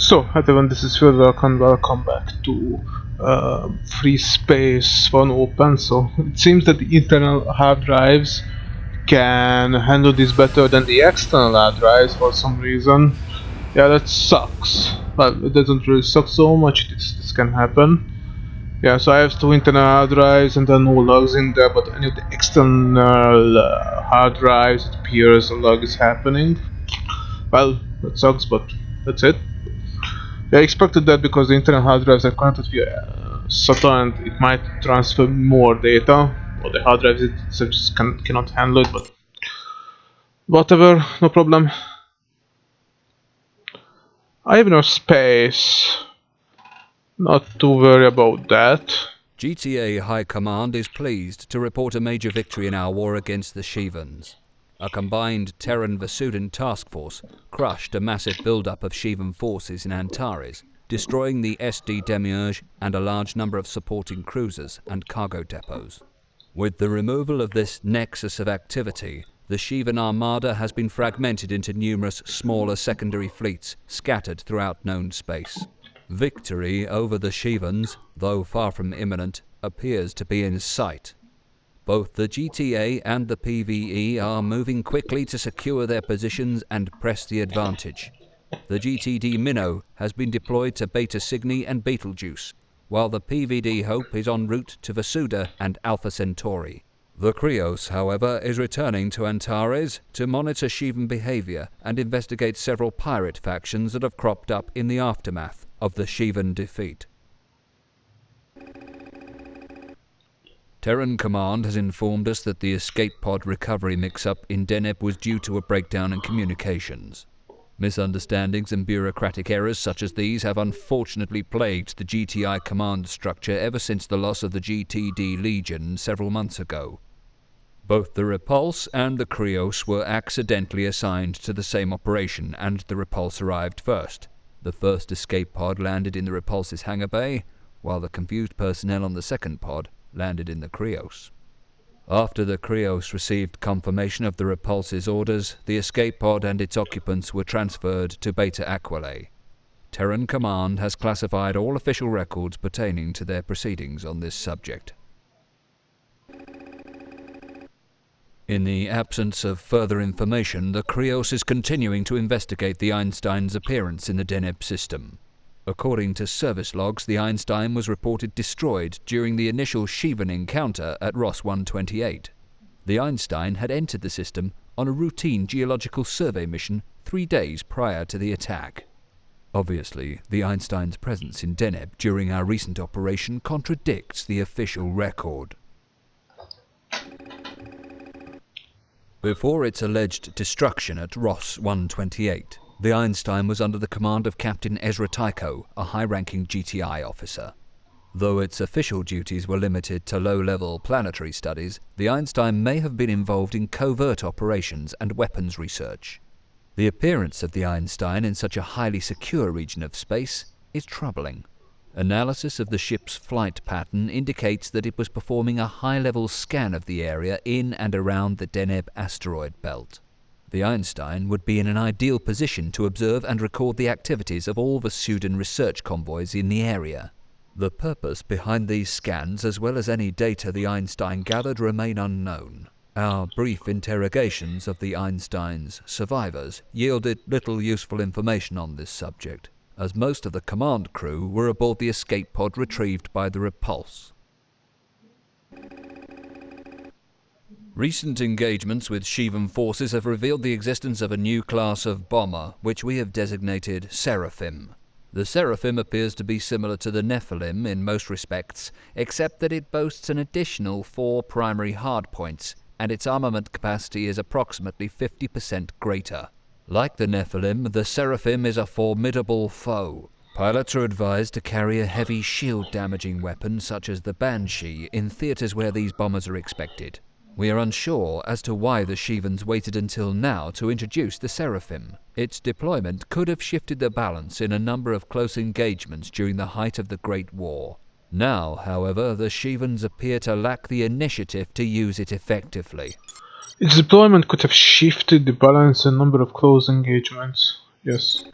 So, everyone, this is Phil. Welcome back to FreeSpace 1 Open. So, it seems that the internal hard drives can handle this better than the external hard drives for some reason. Yeah, that sucks. Well, it doesn't really suck so much, this can happen. Yeah, so I have two internal hard drives and there are no logs in there, but any of the external hard drives, it appears a log is happening. Well, that sucks, but that's it. I expected that because the internal hard drives are connected via SATA and it might transfer more data, or the hard drives itself just cannot handle it, but whatever, no problem. I have enough space not to worry about that. GTA High Command is pleased to report a major victory in our war against the Shivans. A combined Terran-Vasudan task force crushed a massive build-up of Shivan forces in Antares, destroying the SD Demiurge and a large number of supporting cruisers and cargo depots. With the removal of this nexus of activity, the Shivan armada has been fragmented into numerous smaller secondary fleets scattered throughout known space. Victory over the Shivans, though far from imminent, appears to be in sight. Both the GTA and the PvE are moving quickly to secure their positions and press the advantage. The GTD Minnow has been deployed to Beta Cygni and Betelgeuse, while the PVD Hope is en route to Vasuda and Alpha Centauri. The Krios, however, is returning to Antares to monitor Shivan behavior and investigate several pirate factions that have cropped up in the aftermath of the Shivan defeat. Terran Command has informed us that the escape pod recovery mix-up in Deneb was due to a breakdown in communications. Misunderstandings and bureaucratic errors such as these have unfortunately plagued the GTI command structure ever since the loss of the GTD Legion several months ago. Both the Repulse and the Krios were accidentally assigned to the same operation, and the Repulse arrived first. The first escape pod landed in the Repulse's hangar bay, while the confused personnel on the second pod landed in the Krios. After the Krios received confirmation of the Repulse's orders, the escape pod and its occupants were transferred to Beta Aquila. Terran Command has classified all official records pertaining to their proceedings on this subject. In the absence of further information, the Krios is continuing to investigate the Einstein's appearance in the Deneb system. According to service logs, the Einstein was reported destroyed during the initial Shivan encounter at Ross 128. The Einstein had entered the system on a routine geological survey mission 3 days prior to the attack. Obviously, the Einstein's presence in Deneb during our recent operation contradicts the official record. Before its alleged destruction at Ross 128, the Einstein was under the command of Captain Ezra Tycho, a high-ranking GTI officer. Though its official duties were limited to low-level planetary studies, the Einstein may have been involved in covert operations and weapons research. The appearance of the Einstein in such a highly secure region of space is troubling. Analysis of the ship's flight pattern indicates that it was performing a high-level scan of the area in and around the Deneb asteroid belt. The Einstein would be in an ideal position to observe and record the activities of all Vasudan research convoys in the area. The purpose behind these scans, as well as any data the Einstein gathered, remain unknown. Our brief interrogations of the Einstein's survivors yielded little useful information on this subject, as most of the command crew were aboard the escape pod retrieved by the Repulse. Recent engagements with Shivan forces have revealed the existence of a new class of bomber, which we have designated Seraphim. The Seraphim appears to be similar to the Nephilim in most respects, except that it boasts an additional 4 primary hardpoints, and its armament capacity is approximately 50% greater. Like the Nephilim, the Seraphim is a formidable foe. Pilots are advised to carry a heavy shield-damaging weapon such as the Banshee in theaters where these bombers are expected. We are unsure as to why the Shivans waited until now to introduce the Seraphim. Its deployment could have shifted the balance in a number of close engagements during the height of the Great War. Now, however, the Shivans appear to lack the initiative to use it effectively. Its deployment could have shifted the balance in a number of close engagements. Yes.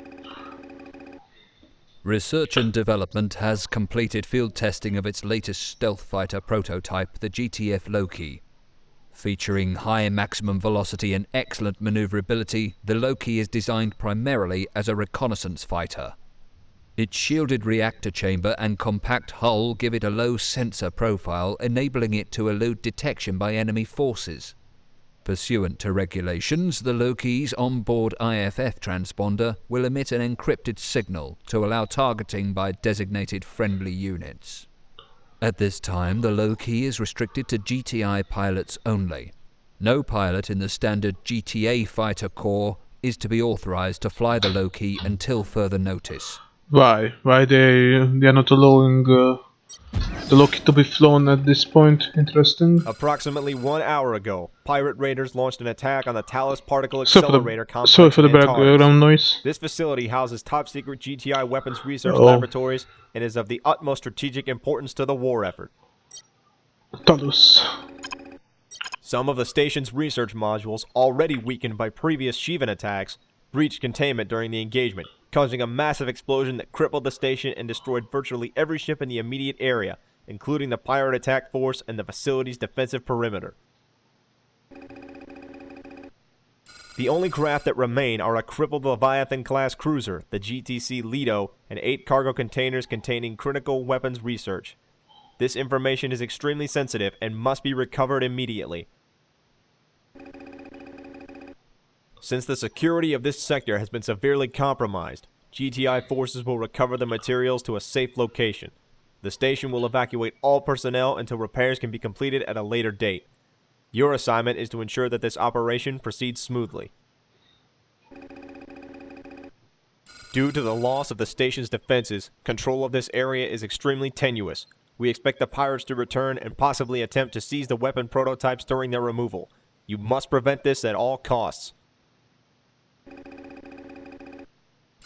Research and Development has completed field testing of its latest stealth fighter prototype, the GTF Loki. Featuring high maximum velocity and excellent maneuverability, the Loki is designed primarily as a reconnaissance fighter. Its shielded reactor chamber and compact hull give it a low sensor profile, enabling it to elude detection by enemy forces. Pursuant to regulations, the Loki's onboard IFF transponder will emit an encrypted signal to allow targeting by designated friendly units. At this time, the Loki is restricted to GTI pilots only. No pilot in the standard GTA fighter corps is to be authorized to fly the Loki until further notice. Why? Why they are not allowing the Loki to be flown at this point? Interesting. Approximately 1 hour ago, pirate raiders launched an attack on the Talos Particle Sorry Accelerator complex for the in Antares. background noise. This facility houses top-secret GTI weapons research Oh. laboratories and is of the utmost strategic importance to the war effort. Talos. Some of the station's research modules, already weakened by previous Shivan attacks, breached containment during the engagement, causing a massive explosion that crippled the station and destroyed virtually every ship in the immediate area, including the pirate attack force and the facility's defensive perimeter. The only craft that remain are a crippled Leviathan-class cruiser, the GTC Lido, and 8 cargo containers containing critical weapons research. This information is extremely sensitive and must be recovered immediately. Since the security of this sector has been severely compromised, GTI forces will recover the materials to a safe location. The station will evacuate all personnel until repairs can be completed at a later date. Your assignment is to ensure that this operation proceeds smoothly. Due to the loss of the station's defenses, control of this area is extremely tenuous. We expect the pirates to return and possibly attempt to seize the weapon prototypes during their removal. You must prevent this at all costs.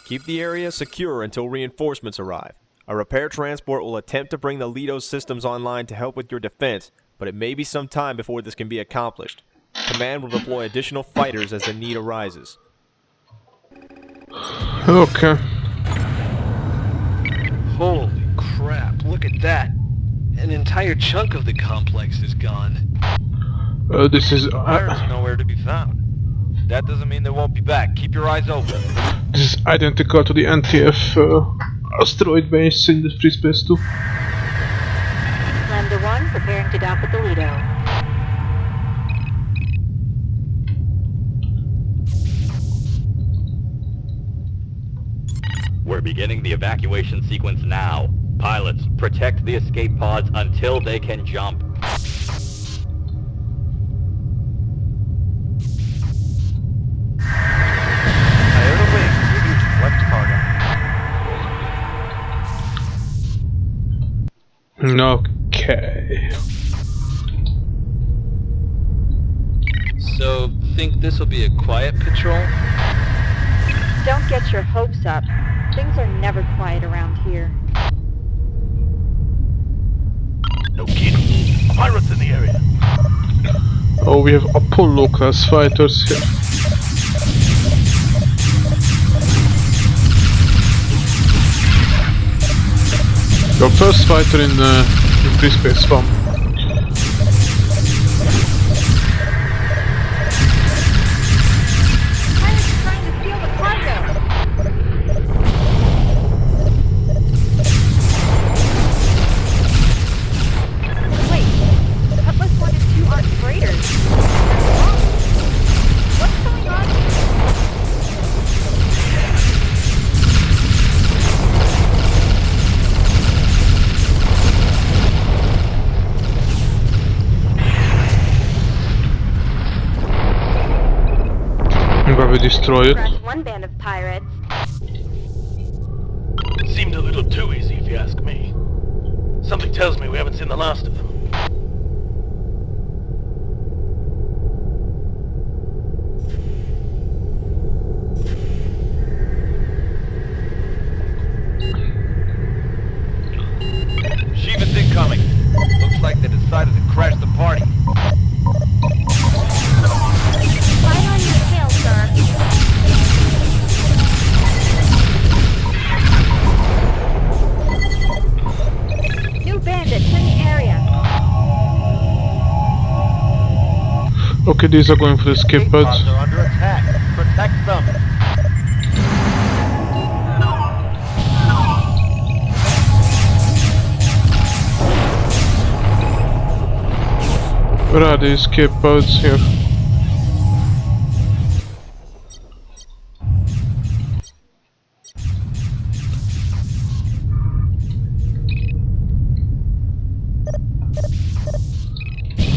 Keep the area secure until reinforcements arrive. A repair transport will attempt to bring the Lido's systems online to help with your defense, but it may be some time before this can be accomplished. Command will deploy additional fighters as the need arises. Okay. Holy crap, look at that. An entire chunk of the complex is gone. This is Pirates are nowhere to be found. That doesn't mean they won't be back. Keep your eyes open. this is identical to the NTF asteroid base in the FreeSpace 2. Lambda 1 preparing to dock with the Lido. We're beginning the evacuation sequence now. Pilots, protect the escape pods until they can jump. I heard a wing. Moving to left cargo. Okay. So, think this will be a quiet patrol? Don't get your hopes up. Things are never quiet around here. No kidding. Pirates in the area. Oh, we have Apollo class fighters here. Your first fighter in FreeSpace 1. Pirates are trying to steal the cargo! Wait, Cutlass wanted 2 armed freighters. What's going on here? Where we destroy it. Crash one band of pirates. Seemed a little too easy, if you ask me. Something tells me we haven't seen the last of them. Shiva's incoming. Looks like they decided to crash the party. Right on your tail, sir. Okay, these are going for the escape Escape pods. pods are under attack. Protect them. Where are the escape pods here?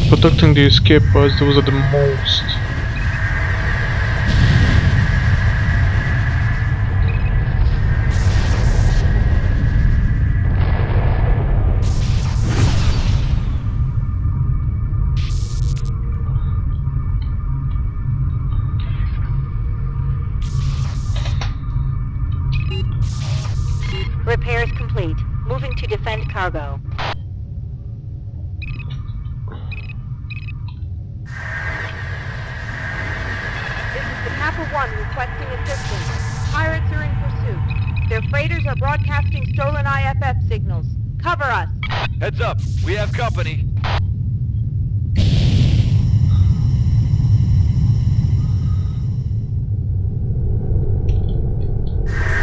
Protecting the escape pods, those are the most. Repairs complete. Moving to defend cargo. This is the Kappa 1 requesting assistance. Pirates are in pursuit. Their freighters are broadcasting stolen IFF signals. Cover us. Heads up, we have company.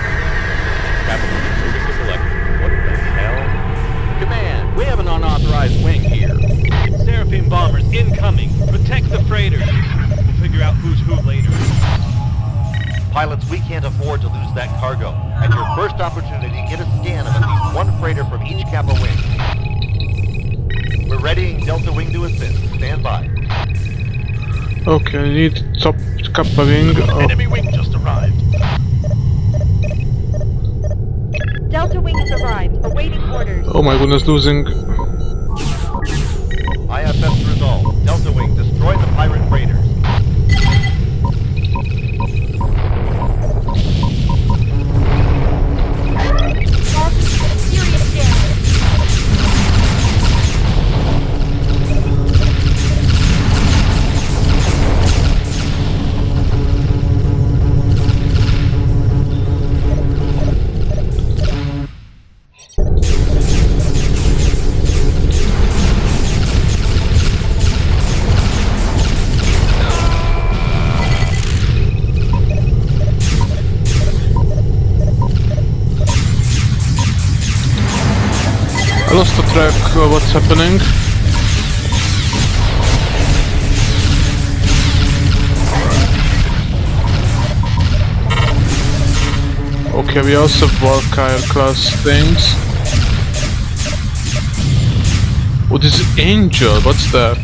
Captain, moving to select. What the hell? Command, we have an unauthorized wing here. Seraphim bombers incoming. Protect the freighters. We'll figure out who's who later. Pilots, we can't afford to lose that cargo. At your first opportunity, get a scan of at least one freighter from each Kappa wing. We're readying Delta Wing to assist. Stand by. Okay, I need top Kappa wing. Oh, Enemy wing just arrived. Delta Wing has arrived. Awaiting orders. oh my goodness, losing. IFF's resolved. Delta Wing, destroy the pirate freighters. Serious damage. I lost the track of what's happening. Okay, we also have Valkyrie class things. Oh, this is Angel, what's that?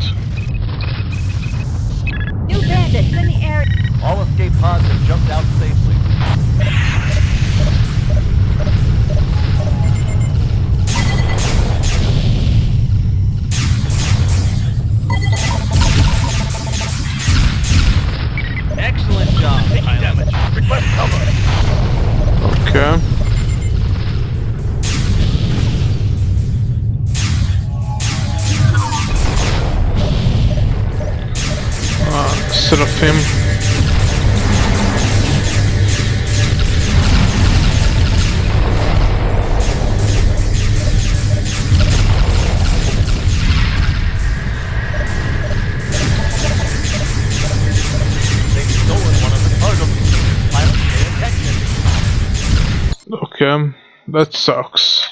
New bandits in the area. All escape pods have jumped out safely. Excellent job, pilot. Request cover. Okay. Seraphim. They've stolen one of the cargo containers. Pilots, pay attention. Okay, that sucks.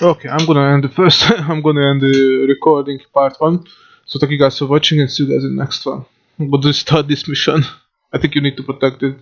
Okay, I'm gonna end the first. I'm gonna end the recording part 1. So thank you guys for watching and see you guys in the next one. I'm gonna start this mission. I think you need to protect it.